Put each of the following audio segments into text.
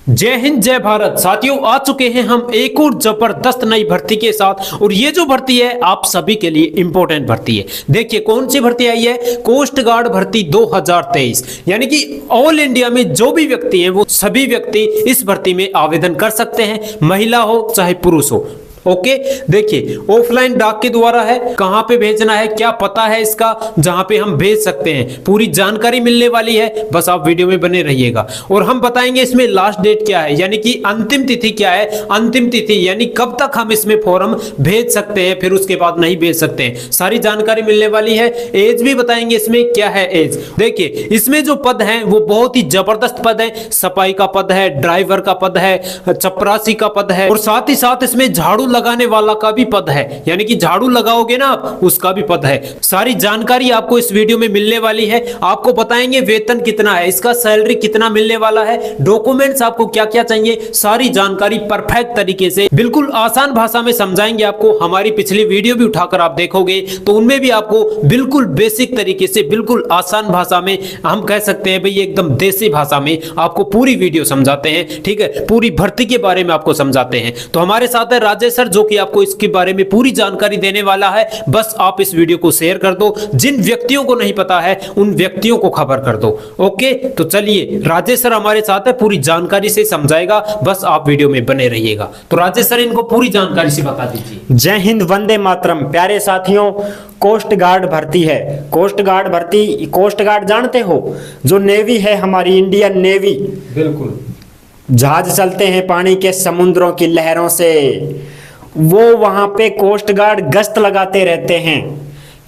जय हिंद जय भारत साथियों, आ चुके हैं हम एक और जबरदस्त नई भर्ती के साथ। और ये जो भर्ती है आप सभी के लिए इंपॉर्टेंट भर्ती है। देखिए कौन सी भर्ती आई है, कोस्ट गार्ड भर्ती 2023। यानी कि ऑल इंडिया में जो भी व्यक्ति हैं वो सभी व्यक्ति इस भर्ती में आवेदन कर सकते हैं, महिला हो चाहे पुरुष हो। ओके, देखिए ऑफलाइन डाक के द्वारा है, कहां पे भेजना है, क्या पता है इसका, जहां पे हम भेज सकते हैं, पूरी जानकारी मिलने वाली है। बस आप वीडियो में बने रहिएगा और हम बताएंगे इसमें लास्ट डेट क्या है, यानी कि अंतिम तिथि क्या है। अंतिम तिथि यानी कब तक हम इसमें फॉर्म भेज सकते हैं, फिर उसके बाद नहीं भेज सकते हैं, सारी जानकारी मिलने वाली है। एज भी बताएंगे इसमें क्या है एज। देखिए इसमें जो पद हैं वो बहुत ही जबरदस्त पद है। सफाई का पद है, ड्राइवर का पद है, चपरासी का पद है और साथ ही साथ इसमें झाड़ू लगाने वाला का भी पद है, यानी कि झाड़ू लगाओगे ना आप उसका भी पद है। सारी जानकारी आपको इस वीडियो में मिलने वाली है। आपको बताएंगे वेतन कितना है, इसका सैलरी कितना मिलने वाला है, डॉक्यूमेंट्स आपको क्या क्या चाहिए, सारी जानकारी परफेक्ट तरीके से बिल्कुल आसान भाषा में समझाएंगे आपको। हमारी पिछली वीडियो भी उठाकर आप देखोगे तो उनमें भी आपको बिल्कुल बेसिक तरीके से, बिल्कुल आसान भाषा में, हम कह सकते हैं भाई एकदम देसी भाषा में आपको पूरी वीडियो समझाते हैं। ठीक है, पूरी भर्ती के बारे में आपको समझाते हैं। तो हमारे साथ है राजेश जो कि आपको इसके बारे में पूरी जानकारी देने वाला है। बस आप इस वीडियो को शेयर कर दो, जिन व्यक्तियों को नहीं पता है उन व्यक्तियों को खबर कर दो। ओके, तो चलिए राजेश सर हमारे साथ है, पूरी जानकारी से समझाएगा। बस आप वीडियो में बने रहिएगा। तो राजेश सर इनको पूरी जानकारी से बता दीजिए। जय हिंद, वंदे मातरम। प्यारे साथियों, कोस्ट गार्ड भर्ती है। कोस्ट गार्ड भर्ती, कोस्ट गार्ड जानते हो, जो नेवी है हमारी इंडियन नेवी, बिल्कुल जहाज चलते हैं पानी के समुद्रों की लहरों से, वो वहां पे कोस्ट गार्ड गश्त लगाते रहते हैं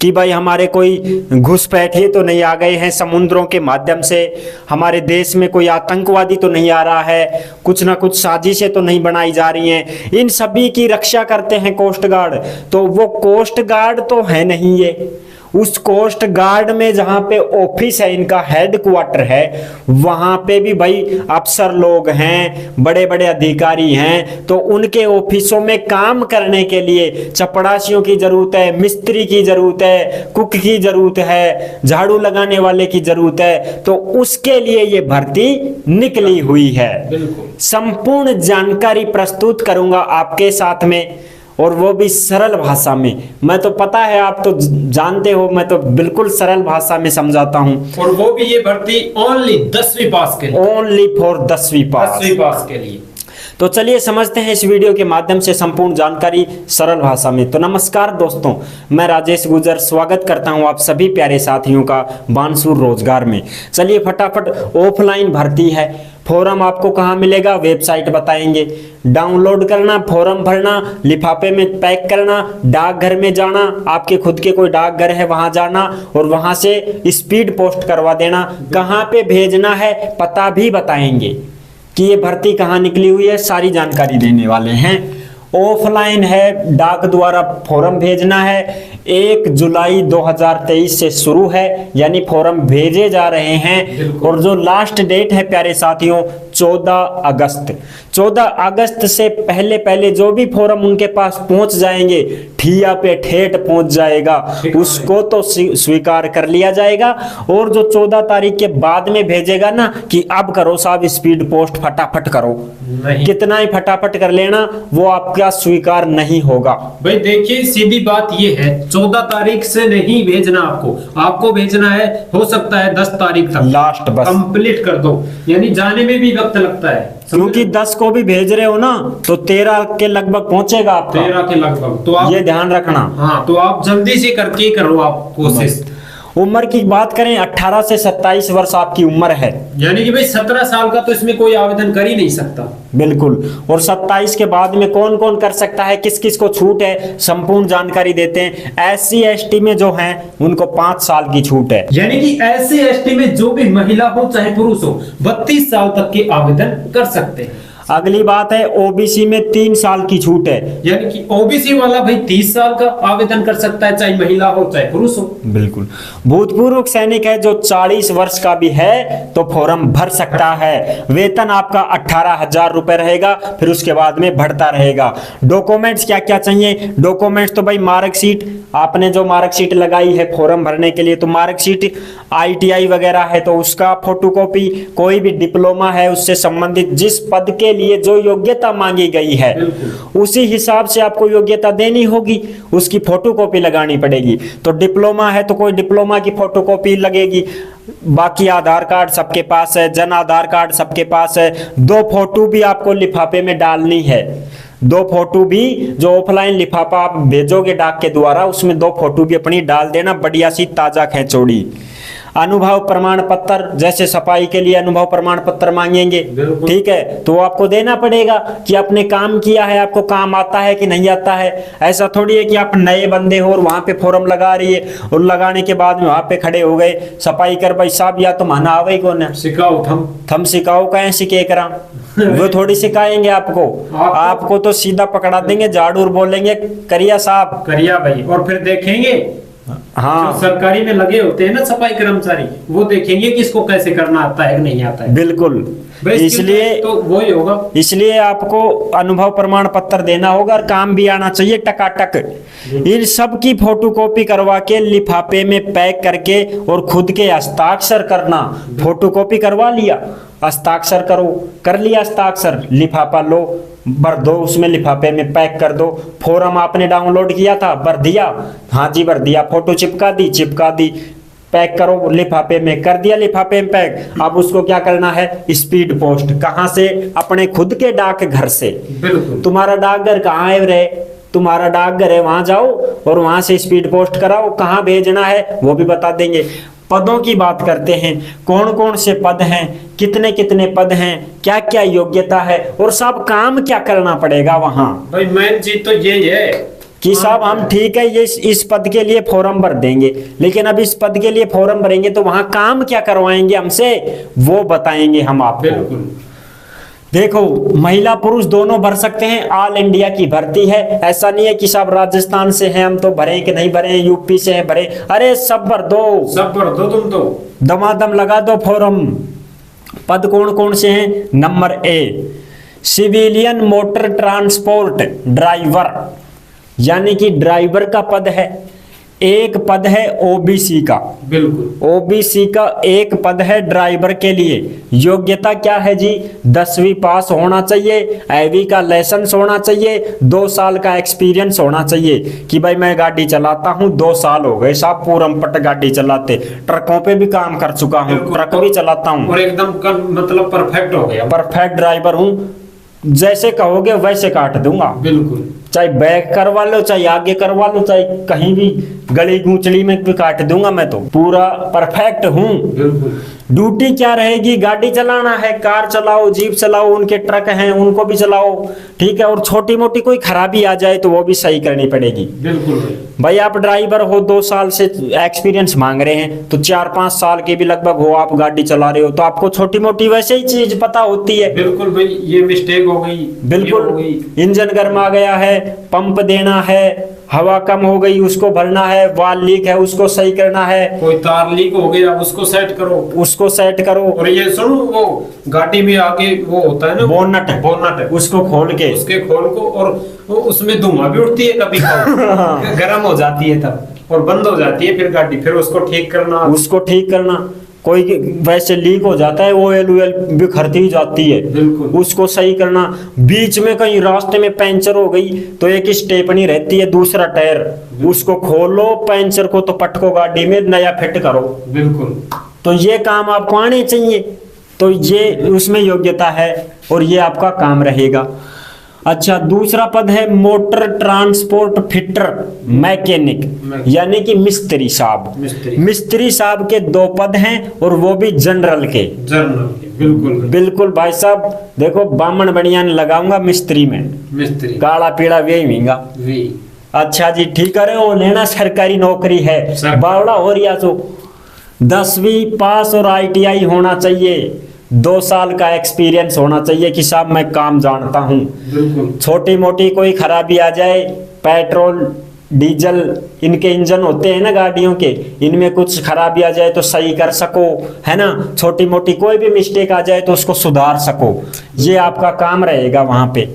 कि भाई हमारे कोई घुसपैठिए तो नहीं आ गए हैं समुद्रों के माध्यम से, हमारे देश में कोई आतंकवादी तो नहीं आ रहा है, कुछ ना कुछ साजिशें तो नहीं बनाई जा रही हैं। इन सभी की रक्षा करते हैं कोस्ट गार्ड। तो वो कोस्ट गार्ड तो है नहीं, ये उस कोस्ट गार्ड में जहां पे ऑफिस है, इनका हेड क्वार्टर है, वहां पे भी भाई अफसर लोग हैं, बड़े बड़े अधिकारी हैं। तो उनके ऑफिसों में काम करने के लिए चपड़ासियों की जरूरत है, मिस्त्री की जरूरत है, कुक की जरूरत है, झाड़ू लगाने वाले की जरूरत है। तो उसके लिए ये भर्ती निकली हुई है। संपूर्ण जानकारी प्रस्तुत करूंगा आपके साथ में, और वो भी सरल भाषा में। मैं तो पता है आप तो जानते हो, मैं तो बिल्कुल सरल भाषा में समझाता हूँ। और वो भी ये भर्ती ओनली 10वीं पास के लिए, ओनली फॉर 10वीं पास के लिए। तो चलिए समझते हैं इस वीडियो के माध्यम से संपूर्ण जानकारी सरल भाषा में। तो नमस्कार दोस्तों, मैं राजेश गुजर स्वागत करता हूं आप सभी प्यारे साथियों का बानसूर रोजगार में। चलिए फटाफट, ऑफलाइन भर्ती है। फॉर्म आपको कहां मिलेगा, वेबसाइट बताएंगे। डाउनलोड करना, फॉर्म भरना, लिफाफे में पैक करना, डाकघर में जाना, आपके खुद के कोई डाकघर है वहां जाना और वहां से स्पीड पोस्ट करवा देना। कहां पे भेजना है पता भी बताएंगे कि ये भर्ती कहाँ निकली हुई है, सारी जानकारी देने वाले हैं। ऑफलाइन है, डाक द्वारा फॉर्म भेजना है। 1 जुलाई 2023 से शुरू है, यानी फॉर्म भेजे जा रहे हैं। और जो लास्ट डेट है प्यारे साथियों 14 अगस्त। 14 अगस्त से पहले पहले जो भी फॉर्म उनके पास पहुंच जाएंगे, ठिया पे ठेठ पहुंच जाएगा, उसको तो स्वीकार कर लिया जाएगा। और जो 14 तारीख के बाद में भेजेगा ना कि अब करो साहब स्पीड पोस्ट, फटाफट करो, कितना ही फटाफट कर लेना, वो आपका स्वीकार नहीं होगा। भाई देखिए सीधी बात ये है, 14 तारीख से नहीं भेजना आपको भेजना है, हो सकता है 10 तारीख तक लास्ट बस कंप्लीट कर दो, यानी जाने में भी वक्त लगता है। क्योंकि 10 को भी भेज रहे हो ना तो 13 के लगभग पहुंचेगा आपका, 13 के लगभग। तो आप ये ध्यान रखना। हाँ, तो आप जल्दी से करके करो आप कोशिश। उम्र की बात करें, 18 से 27 वर्ष आपकी उम्र है, यानी कि भाई 17 साल का तो इसमें कोई आवेदन कर ही नहीं सकता। बिल्कुल। और 27 के बाद में कौन कौन कर सकता है, किस किस को छूट है, संपूर्ण जानकारी देते हैं। SC ST में जो हैं उनको 5 साल की छूट है, यानी कि SC ST में जो भी महिला हो चाहे पुरुष हो 32 साल तक के आवेदन कर सकते हैं। अगली बात है OBC में 3 साल की छूट है, यानी कि OBC वाला भाई 30 साल का आवेदन कर सकता है, चाहे महिला हो चाहे पुरुष हो। बिल्कुल। भूतपूर्व सैनिक है जो 40 वर्ष का भी है तो फॉर्म भर सकता है। वेतन आपका 18,000 रुपए रहेगा, फिर उसके बाद में बढ़ता रहेगा। डॉक्यूमेंट्स क्या क्या चाहिए, डॉक्यूमेंट्स तो भाई मार्कशीट, आपने जो मार्कशीट लगाई है फॉर्म भरने के लिए, तो मार्कशीट ITI वगैरह है तो उसका फोटोकॉपी, कोई भी डिप्लोमा है उससे संबंधित जिस पद के लिए जो योग्यता मांगी गई है उसी हिसाब से आपको योग्यता देनी होगी, उसकी फोटोकॉपी लगानी पड़ेगी। तो डिप्लोमा है तो कोई डिप्लोमा की फोटोकॉपी लगेगी, बाकी आधार कार्ड सबके पास है, जन आधार कार्ड सबके पास है, 2 फोटो भी आपको लिफाफे में डालनी है, 2 फोटो भी जो ऑफलाइन लिफाफा आप भेजोगे डाक के द्वारा उसमें 2 फोटो भी अपनी डाल देना, बढ़िया सी ताजा खेचोड़ी। अनुभव प्रमाण पत्र, जैसे सफाई के लिए अनुभव प्रमाण पत्र मांगेंगे, ठीक है, तो आपको देना पड़ेगा कि आपने काम किया है, आपको काम आता है कि नहीं आता है। ऐसा थोड़ी है कि आप नए बंदे हो और वहां पे फॉर्म लगा रही है और लगाने के बाद में वहां पे खड़े हो गए, सफाई कर भाई साहब, या तो माना आवे कौन है, सिखाओ थम सिखाओ कहें सिखे करा वो थोड़ी सिखाएंगे आपको तो सीधा पकड़ा देंगे झाड़ू और बोलेंगे करिया साहब, करिया भाई, और फिर देखेंगे हाँ जो सरकारी में लगे होते हैं ना सफाई कर्मचारी, वो देखेंगे कि इसको कैसे करना आता है कि नहीं आता है। बिल्कुल, इसलिए तो वही होगा, इसलिए आपको अनुभव प्रमाण पत्र देना होगा और काम भी आना चाहिए टकाटक। इन सब की फोटोकॉपी करवा के लिफाफे में पैक करके और खुद के हस्ताक्षर करना, फोटोकॉपी करवा लिया, हस्ताक्षर करो, कर लिया हस्ताक्षर, लिफाफा लो, भर दो, उसमें लिफाफे में पैक कर दो। फॉर्म आपने डाउनलोड किया था, भर दिया, हाँ जी भर दिया, फोटो चिपका दी, पैक करो लिफाफे में, कर दिया लिफाफे में पैक। अब उसको क्या करना है, स्पीड पोस्ट, कहाँ से, अपने खुद के डाक घर से। बिल्कुल, तुम्हारा डाकघर कहाँ है रे, तुम्हारा डाकघर है वहां जाओ और वहां से स्पीड पोस्ट कराओ, कहाँ भेजना है वो भी बता देंगे। पदों की बात करते हैं, कौन कौन से पद हैं, कितने कितने पद हैं, क्या क्या योग्यता है और सब काम क्या करना पड़ेगा वहां। भाई मेन चीज तो यही है कि साहब हम ठीक है ये इस पद के लिए फॉर्म भर देंगे, लेकिन अब इस पद के लिए फॉर्म भरेंगे तो वहां काम क्या करवाएंगे हमसे वो बताएंगे हम आपको। बिल्कुल, देखो महिला पुरुष दोनों भर सकते हैं, ऑल इंडिया की भर्ती है, ऐसा नहीं है कि साहब राजस्थान से हैं हम तो भरे कि नहीं भरे, यूपी से हैं भरे, अरे सब भर दो तुम तो दमादम लगा दो फॉर्म। पद कौन कौन से हैं, number a civilian motor transport driver, यानी कि ड्राइवर का पद है। एक पद है ओबीसी का, बिल्कुल ओबीसी का एक पद है ड्राइवर के लिए। योग्यता क्या है जी, 10वीं पास होना चाहिए, एवी का लाइसेंस होना चाहिए, 2 साल का एक्सपीरियंस होना चाहिए कि भाई मैं गाड़ी चलाता हूँ, 2 साल हो गए साहब पूरम पट गाड़ी चलाते, ट्रकों पे भी काम कर चुका हूँ, ट्रक भी चलाता हूँ और एकदम मतलब परफेक्ट हो गया, परफेक्ट ड्राइवर हूँ, जैसे कहोगे वैसे काट दूंगा। बिल्कुल, चाहे बैक करवा लो, चाहे आगे करवा लो, चाहे कहीं भी गली गूंचड़ी में भी काट दूंगा, मैं तो पूरा परफेक्ट हूँ। बिल्कुल, ड्यूटी क्या रहेगी, गाड़ी चलाना है, कार चलाओ, जीप चलाओ, उनके ट्रक हैं उनको भी चलाओ, ठीक है, और छोटी मोटी कोई खराबी आ जाए तो वो भी सही करनी पड़ेगी। बिल्कुल भाई आप ड्राइवर हो, 2 साल से एक्सपीरियंस मांग रहे हैं तो 4-5 साल के भी लगभग हो, आप गाड़ी चला रहे हो तो आपको छोटी मोटी वैसे ही चीज पता होती है। बिल्कुल भाई, ये मिस्टेक हो गई, बिल्कुल, इंजन गर्म आ गया है, पंप देना है, हवा कम हो गई उसको भरना है, वाल लीक है उसको सही करना है, कोई तार लीक हो गया उसको सेट करो, और ये सुनो वो गाड़ी में आगे वो होता है ना बोनट, उसको खोल के उसके खोल को, और वो उसमें धुआं भी उठती है कभी गर्म हो जाती है तब और बंद हो जाती है फिर गाड़ी, फिर उसको ठीक करना, कोई वैसे लीक हो जाता है, ऑयल बिखरती जाती है, उसको सही करना। बीच में कहीं रास्ते में पंचर हो गई तो एक स्टेपनी रहती है, दूसरा टायर, उसको खोलो पंचर को तो पटको गाड़ी में नया फिट करो। बिल्कुल, तो ये काम आपको आने चाहिए, तो ये उसमें योग्यता है और ये आपका काम रहेगा। अच्छा, दूसरा पद है मोटर ट्रांसपोर्ट फिटर मैकेनिक, यानी कि मिस्त्री साहब। मिस्त्री साहब के 2 पद हैं और वो भी जनरल के। बिल्कुल भाई साहब, देखो बामन बनियान लगाऊंगा मिस्त्री में, काला पीला वे हींगा। अच्छा जी, ठीक है, वो लेना सरकारी नौकरी है, बावड़ा हो रिया तो 10वीं पास और ITI होना चाहिए, 2 साल का एक्सपीरियंस होना चाहिए कि साहब मैं काम जानता हूँ। छोटी मोटी कोई खराबी आ जाए, पेट्रोल डीजल इनके इंजन होते हैं ना गाड़ियों के, इनमें कुछ खराबी आ जाए तो सही कर सको, है ना, छोटी मोटी कोई भी मिस्टेक आ जाए तो उसको सुधार सको, ये आपका काम रहेगा वहां पे।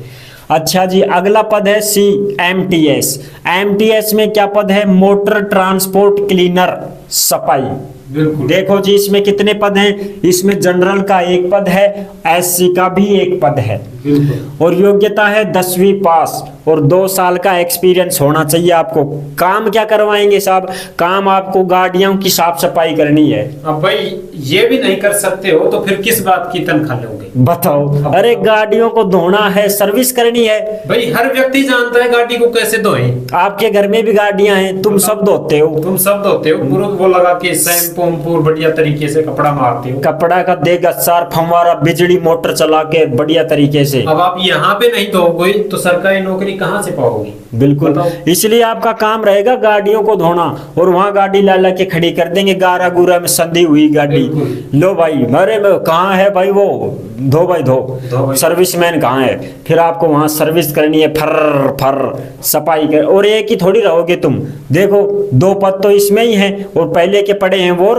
अच्छा जी, अगला पद है CMTS। MTS में क्या पद है? मोटर ट्रांसपोर्ट क्लीनर, सफाई। बिल्कुल। देखो जी, इसमें कितने पद हैं? इसमें जनरल का एक पद है, SC का भी एक पद है, बिल्कुल। और योग्यता है 10वीं पास और 2 साल का एक्सपीरियंस होना चाहिए आपको। काम क्या करवाएंगे साहब? काम आपको गाड़ियों की साफ सफाई करनी है। अब भाई ये भी नहीं कर सकते हो तो फिर किस बात की तनख्वाह लोगे? बताओ। अरे गाड़ियों को धोना है, सर्विस करनी है। भाई हर व्यक्ति जानता है गाड़ी को कैसे धोए। आपके घर में भी गाड़ियां हैं, तुम सब धोते हो। तुम सब धोते हो, पूरा वो लगा के शैम्पू बढ़िया तरीके से कपड़ा मारते हो। कपड़ा का देगा सार फंवारा, बिजली मोटर चला के बढ़िया तरीके से। अब आप यहाँ पे नहीं धोगे तो सरकारी नौकरी कहाँ से पाओगे? बिल्कुल। बताओ। इसलिए आपका काम रहेगा गाड़ियों को धोना, और वहां गाड़ी ला ला के खड़ी कर देंगे, गारा गुरा में संधी हुई गाड़ी। बिल्कुल। लो भाई, अरे कहाँ है भाई वो? धो भाई धो। धो भाई। सर्विसमैन कहाँ है? फिर आपको वहां सर्विस करनी है, फर फर सफाई कर। और एक ही थोड़ी रहोगे तुम। देखो 2 पद तो इसमें ही हैं, और पहले के पड़े हैं वो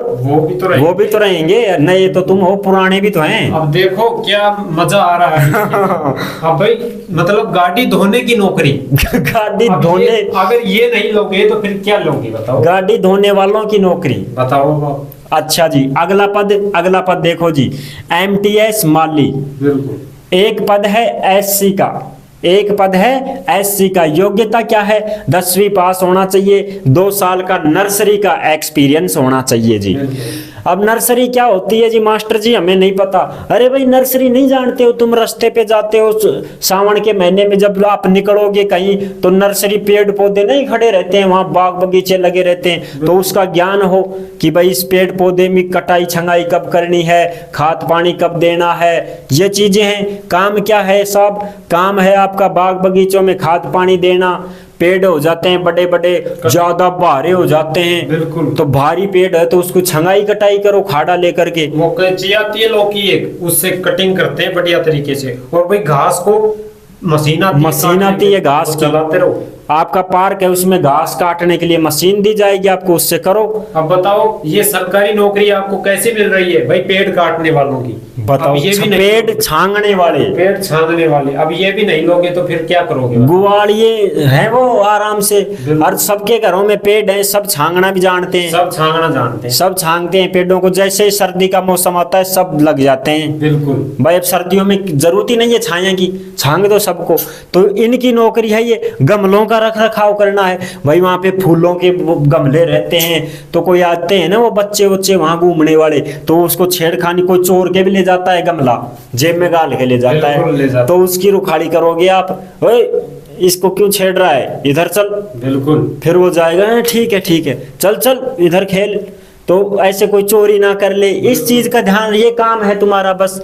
भी तो रहेंगे। नए तो तुम हो, पुराने भी तो हैं। अब देखो क्या मजा आ रहा है। अब भाई मतलब गाड़ी धोने की नौकरी। गाड़ी अब धोने, अगर ये नहीं लोगे तो फिर क्या लोगे बताओ? गाड़ी धोने वालों की नौकरी। बताओ। अच्छा जी, अगला पद देखो जी, MTS माली। बिल्कुल। एक पद है SC का, एक पद है SC का। योग्यता क्या है? 10वीं पास होना चाहिए, 2 साल का नर्सरी का एक्सपीरियंस होना चाहिए जी। अब नर्सरी क्या होती है जी मास्टर जी? हमें नहीं पता। अरे भाई नर्सरी नहीं जानते हो तुम? रास्ते पे जाते हो सावन के महीने में, जब आप निकलोगे कहीं तो नर्सरी पेड़ पौधे नहीं खड़े रहते हैं, वहां बाग बगीचे लगे रहते हैं, तो उसका ज्ञान हो कि भाई इस पेड़ पौधे में कटाई छंगाई कब करनी है, खाद पानी कब देना है, ये चीजें हैं। काम क्या है साहब? काम है आपका बाग बगीचों में खाद पानी देना। पेड़ हो जाते हैं बड़े बड़े, ज्यादा भारे हो जाते हैं। बिल्कुल। तो भारी पेड़ है तो उसको छंगाई कटाई करो खाड़ा लेकर के। वो कैंची आती है लौकी, एक उससे कटिंग करते हैं बढ़िया तरीके से। और भाई घास को मशीन आती है घास की। चलाते रहो। आपका पार्क है, उसमें घास काटने के लिए मशीन दी जाएगी आपको, उससे करो। अब बताओ ये सरकारी नौकरी आपको कैसे मिल रही है? भाई पेड़ काटने वालों की। बताओ। अब ये भी नहीं, पेड़ छांगने वाले, पेड़ छांगने वाले। अब ये भी नहीं लोगे तो फिर क्या करोगे? गुवाड़िए हैं वो आराम से। हर सबके घरों में पेड़ है, सब छांगना भी जानते हैं, सब छांगना जानते हैं। सब छांगते हैं पेड़ों को। जैसे ही सर्दी का मौसम आता है सब लग जाते हैं। बिल्कुल। भाई अब सर्दियों में जरूरत ही नहीं है छाया की, छांग दो सबको। तो इनकी नौकरी है ये। गमलों का रख रखाव करना है भाई, वहां पे फूलों के वो गमले रहते हैं, तो कोई आते हैं ना वो बच्चे वहां घूमने वाले, तो उसको छेड़खानी, कोई चोर के भी ले जाता है गमला, जेब में गाल के ले जाता है, तो उसकी रुखाड़ी करोगे आप। ओए इसको क्यों छेड़ रहा है, इधर चल। बिल्कुल। फिर वो जाएगा, ठीक है चल चल इधर खेल। तो ऐसे कोई चोरी ना कर ले, इस चीज का ध्यान, ये काम है तुम्हारा बस।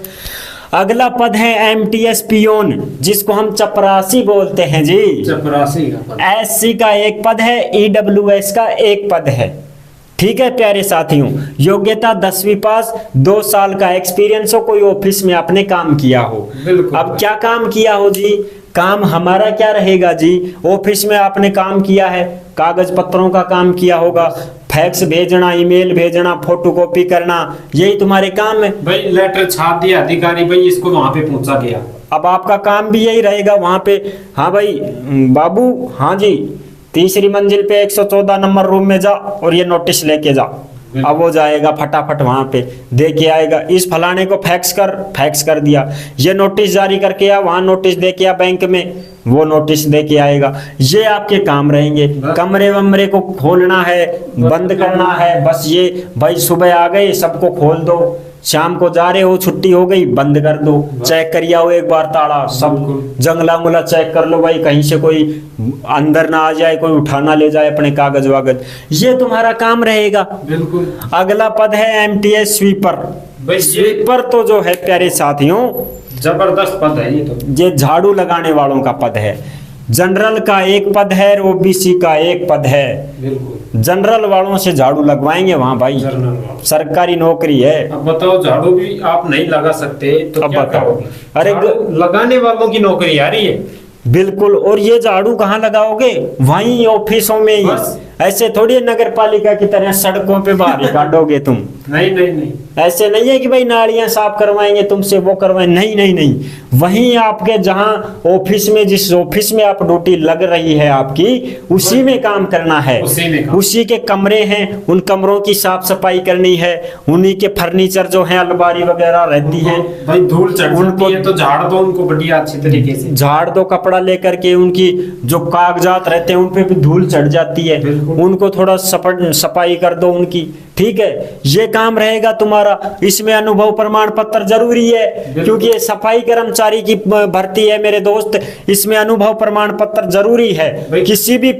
अगला पद है MTS पियोन, जिसको हम चपरासी बोलते हैं जी। चपरासी का पद। SC का एक पद है, EWS का एक पद है। ठीक है प्यारे साथियों, योग्यता 10वीं पास, 2 साल का एक्सपीरियंस हो, कोई ऑफिस में आपने काम किया हो। बिल्कुल। अब क्या काम किया हो जी? काम हमारा क्या रहेगा जी? ऑफिस में आपने काम किया है, कागज पत्रों का काम किया होगा, फैक्स भेजना, ईमेल भेजना, फोटोकॉपी करना, यही तुम्हारे काम है। भाई लेटर छाप दिया अधिकारी, भाई इसको वहां पे पहुंचा गया। अब आपका काम भी यही रहेगा वहां पे। हाँ भाई बाबू, हाँ जी 3री मंजिल पे 114 नंबर रूम में जा और ये नोटिस लेके जा। अब वो जाएगा फटाफट वहां पे दे के आएगा, इस फलाने को फैक्स कर दिया, ये नोटिस जारी करके आ, वहां नोटिस दे के आ बैंक में, वो नोटिस दे के आएगा। ये आपके काम रहेंगे। कमरे वमरे को खोलना है, बंद करना है, बस ये भाई सुबह आ गए सबको खोल दो, शाम को जा रहे हो छुट्टी हो गई बंद कर दो, चेक कर आओ एक बार ताला, सब जंगला मुला चेक कर लो भाई, कहीं से कोई अंदर ना आ जाए, कोई उठा ना ले जाए अपने कागज वागज, ये तुम्हारा काम रहेगा। बिल्कुल। अगला पद है MTS स्वीपर। स्वीपर तो जो है प्यारे साथियों जबरदस्त पद है ये। तो ये झाड़ू लगाने वालों का पद है। जनरल का एक पद है, OBC का एक पद है। बिल्कुल। जनरल वालों से झाड़ू लगवाएंगे वहां भाई, सरकारी नौकरी है। अब बताओ झाड़ू भी आप नहीं लगा सकते तो अब क्या बताओ। करोगे? अरे लगाने वालों की नौकरी आ रही है। बिल्कुल। और ये झाड़ू कहाँ लगाओगे? वहीं ऑफिसों में ही। ऐसे थोड़ी है नगर पालिका की तरह सड़कों पे बाहर ही काटोगे तुम। नहीं नहीं नहीं, ऐसे नहीं है कि भाई नालियां साफ करवाएंगे तुमसे, वो करवाएंगे, नहीं नहीं नहीं। वहीं आपके जहां ऑफिस में, जिस ऑफिस में आप ड्यूटी लग रही है आपकी, उसी में काम करना है। उसी में काम। उसी के कमरे हैं, उन कमरों की साफ सफाई करनी है। उन्हीं के फर्नीचर जो है, अलमारी वगैरह रहती है, भाई धूल चढ़ उनको जाती है तो झाड़ दो उनको बढ़िया अच्छी तरीके से। झाड़ दो कपड़ा लेकर के। उनकी जो कागजात रहते हैं उन पे भी धूल चढ़ जाती है, बिल्कुल। उनको थोड़ा सफाई कर दो उनकी, ठीक है। ये काम रहेगा तुम्हारा। इसमें अनुभव प्रमाण पत्र जरूरी है, क्योंकि ये सफाई कर्मचारी की भर्ती है मेरे दोस्त। इसमें अनुभव प्रमाण पत्र जरूरी है। किसी भी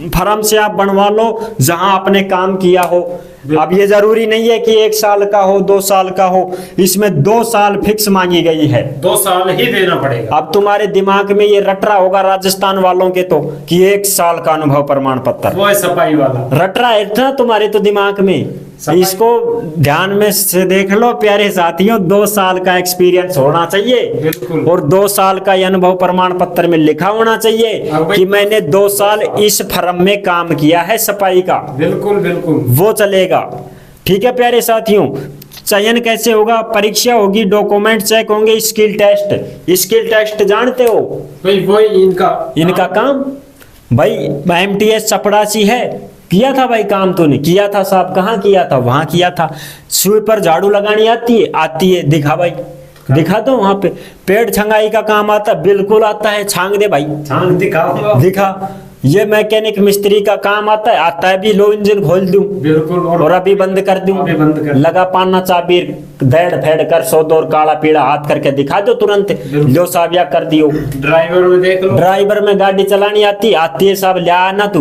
फर्म से आप बनवा लो जहां आपने काम किया हो। अब ये जरूरी नहीं है कि 1 साल का हो, 2 साल का हो, इसमें 2 साल फिक्स मांगी गई है। 2 साल ही देना पड़ेगा। अब तुम्हारे दिमाग में ये रट रहा होगा राजस्थान वालों के तो कि 1 साल का अनुभव प्रमाण पत्र, वो है सफाई वाला। रट रहा है ना तुम्हारे तो दिमाग में। इसको ध्यान में से देख लो प्यारे साथियों, 2 साल का एक्सपीरियंस होना चाहिए। बिल्कुल। और 2 साल का ये अनुभव प्रमाण पत्र में लिखा होना चाहिए कि मैंने 2 साल इस फर्म में काम किया है सफाई का। बिल्कुल बिल्कुल, वो चलेगा। ठीक है प्यारे साथियों। चयन कैसे होगा? परीक्षा होगी, डॉक्यूमेंट चेक होंगे, स्किल टेस्ट। स्किल टेस्ट जानते हो? भाई वही इनका काम भाई MTS चपड़ासी है, किया था भाई काम तूने? किया था साहब। कहाँ किया था? वहां किया था। स्वीपर झाड़ू लगानी आती है? आती है। दिखा भाई, दिखा दो वहां पे। पेड़ छंगाई का काम आता है? बिल्कुल आता है। छांग दे भाई, छांग दिखाऊंगा। दिखा। ये मैकेनिक मिस्त्री का काम आता है? आता है भी। लो इंजन खोल दूं, बिल्कुल, और अभी बंद कर दूं, अभी बंद कर। लगा पाना चाबी, धेड़ फेड़ कर 100 दौर काला पीला हाथ करके दिखा दो तुरंत। लो साहब या कर दियो। ड्राइवर में देख लो। ड्राइवर में गाड़ी चलानी आती है साहब? लिया ना तू।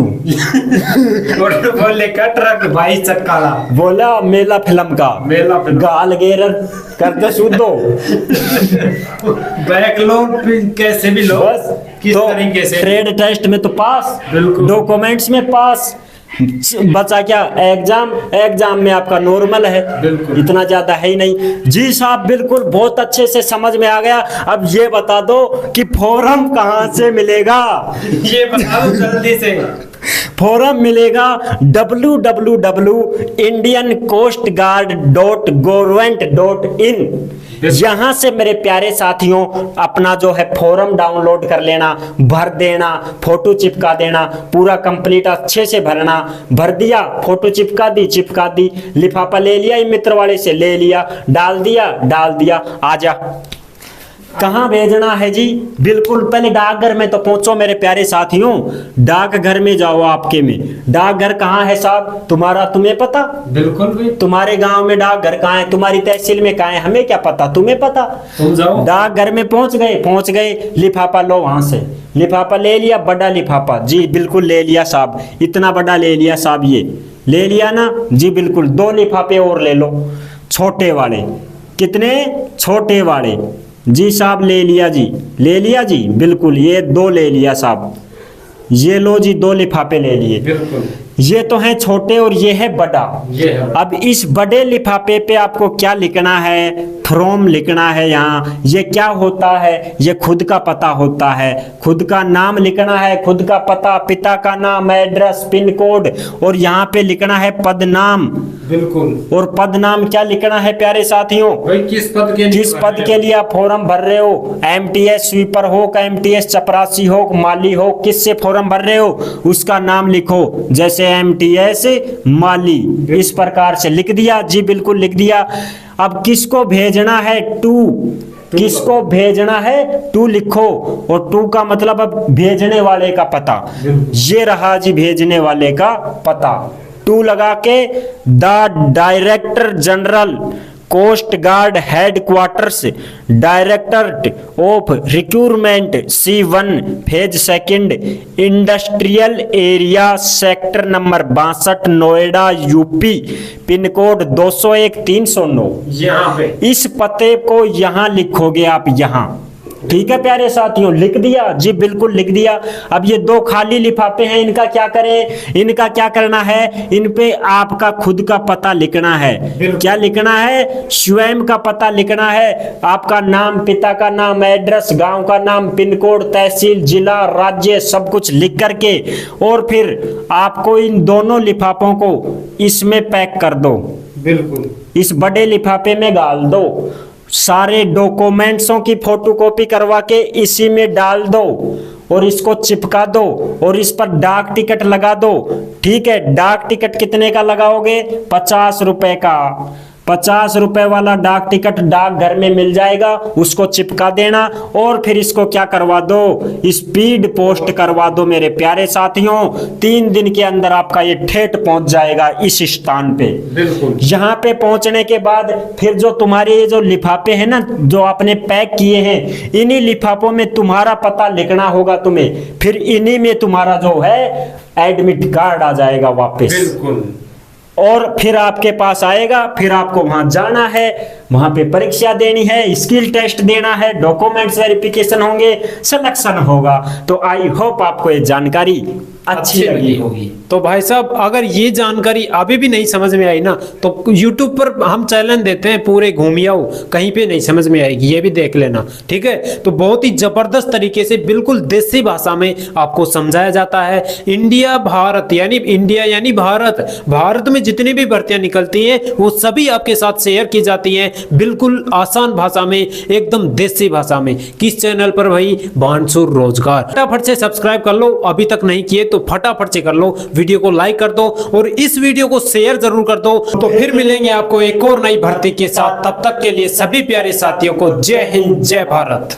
बोले का ट्रक भाई चक्का बोला मेला फिल्म का, मेला फिल्म। गाल गेर करके सूदो। बैक लो कैसे भी लो, बस किस तो तरीके से। ट्रेड टेस्ट में तो पास, बिल्कुल। डॉक्यूमेंट्स में पास। बचा क्या? एग्जाम में आपका नॉर्मल है, बिल्कुल। इतना ज्यादा है ही नहीं। जी साहब बिल्कुल, बहुत अच्छे से समझ में आ गया। अब ये बता दो कि फॉर्म कहाँ से मिलेगा? ये बताओ जल्दी से। फॉर्म मिलेगा www.indiancoastguard.government.in। यहाँ से मेरे प्यारे साथियों अपना जो है फॉर्म डाउनलोड कर लेना, भर देना, फोटो चिपका देना, पूरा कंप्लीट अच्छे से भरना। भर दिया, फोटो चिपका दी, लिफाफा ले लिया, मित्र वाले से ले लिया, डाल दिया, आजा। कहाँ भेजना है जी? बिल्कुल पहले डाकघर में तो पहुंचो मेरे प्यारे साथियों। डाकघर में जाओ। आपके में डाकघर कहाँ है साहब? तुम्हें पता? बिल्कुल भी। तुम्हारे गांव में डाकघर कहाँ है? तुम्हारी तहसील में कहाँ है? हमें क्या पता, तुम्हें पता। तुम जाओ। डाकघर में पहुंच गए। लिफाफा लो वहां से। लिफाफा ले लिया, बड़ा लिफाफा जी, बिल्कुल ले लिया साहब। इतना बड़ा ले लिया साहब, ये ले लिया ना जी, बिल्कुल। 2 लिफाफे और ले लो, छोटे वाले। कितने? छोटे वाले जी साहब। ले लिया जी, बिल्कुल। ये 2 ले लिया साहब। ये लो जी, 2 लिफाफे ले लिए। बिल्कुल। ये तो है छोटे और ये है बड़ा। ये है। अब इस बड़े लिफाफे पे आपको क्या लिखना है? फ्रॉम लिखना है। यहाँ ये क्या होता है? ये खुद का पता होता है। खुद का नाम लिखना है, खुद का पता, पिता का नाम, एड्रेस, पिन कोड, और यहाँ पे लिखना है पद नाम। बिल्कुल। और पद नाम क्या लिखना है प्यारे साथियों? भाई किस पद के लिए आप फॉर्म भर रहे हो? MTS स्वीपर हो, MTS चपरासी हो, माली हो, किससे फॉर्म भर रहे हो उसका नाम लिखो। जैसे MTS माली, इस प्रकार से लिख दिया जी, बिल्कुल लिख दिया। अब किसको भेजना है? किसको भेजना है? टू लिखो। और टू का मतलब अब भेजने वाले का पता। ये रहा जी भेजने वाले का पता। टू लगा के the director general coast guard headquarters directorate of recruitment C1 phase 2 industrial area sector number 62 Noida UP pin code 201 309। यहाँ पे इस पते को यहाँ लिखोगे आप। यहाँ ठीक है प्यारे साथियों, लिख दिया जी, बिल्कुल लिख दिया। अब ये 2 खाली लिफाफे हैं, इनका क्या करें, इनका क्या करना है, इन पे आपका खुद का पता लिखना है। क्या लिखना है, स्वयं का पता लिखना है, आपका नाम, पिता का नाम, एड्रेस, गांव का नाम, पिन कोड, तहसील, जिला, राज्य, सब कुछ लिख करके और फिर आपको इन दोनों लिफाफों को इसमें पैक कर दो। बिल्कुल इस बड़े लिफाफे में डाल दो, सारे डॉक्यूमेंट्सों की फोटोकॉपी करवा के इसी में डाल दो और इसको चिपका दो और इस पर डाक टिकट लगा दो। ठीक है, डाक टिकट कितने का लगाओगे, 50 रुपए का। 50 रुपए वाला डाक टिकट डाक घर में मिल जाएगा, उसको चिपका देना और फिर इसको क्या करवा दो, स्पीड पोस्ट करवा दो मेरे प्यारे साथियों। 3 दिन के अंदर आपका ये ठेठ पहुंच जाएगा इस स्थान पे। बिल्कुल यहाँ पे पहुंचने के बाद फिर जो तुम्हारे ये जो लिफाफे हैं ना, जो आपने पैक किए हैं, इन्हीं लिफाफों में तुम्हारा पता लिखना होगा तुम्हें, फिर इन्हीं में तुम्हारा जो है एडमिट कार्ड आ जाएगा वापस। बिल्कुल और फिर आपके पास आएगा, फिर आपको वहां जाना है, वहां पे परीक्षा देनी है, स्किल टेस्ट देना है, डॉक्यूमेंट्स वेरिफिकेशन होंगे, सिलेक्शन होगा। तो आई होप आपको ये जानकारी अच्छी लगी होगी। तो भाई साहब, अगर ये जानकारी अभी भी नहीं समझ में आई ना, तो YouTube पर हम चैलेंज देते हैं, पूरे घूमियाओ, कहीं पे नहीं समझ में आएगी, ये भी देख लेना। ठीक है, तो बहुत ही जबरदस्त तरीके से बिल्कुल देसी भाषा में आपको समझाया जाता है। इंडिया भारत यानी इंडिया यानी भारत, भारत में जितनी भी भर्तियां निकलती हैं वो सभी आपके साथ शेयर की जाती हैं, बिल्कुल आसान भाषा में, एकदम देसी भाषा में। किस चैनल पर भाई, बानसूर रोजगार। फटाफट से सब्सक्राइब कर लो, अभी तक नहीं किए तो फटाफट से कर लो, वीडियो को लाइक कर दो और इस वीडियो को शेयर जरूर कर दो। तो फिर मिलेंगे आपको एक और नई भर्ती के साथ, तब तक के लिए सभी प्यारे साथियों को जय हिंद, जय भारत।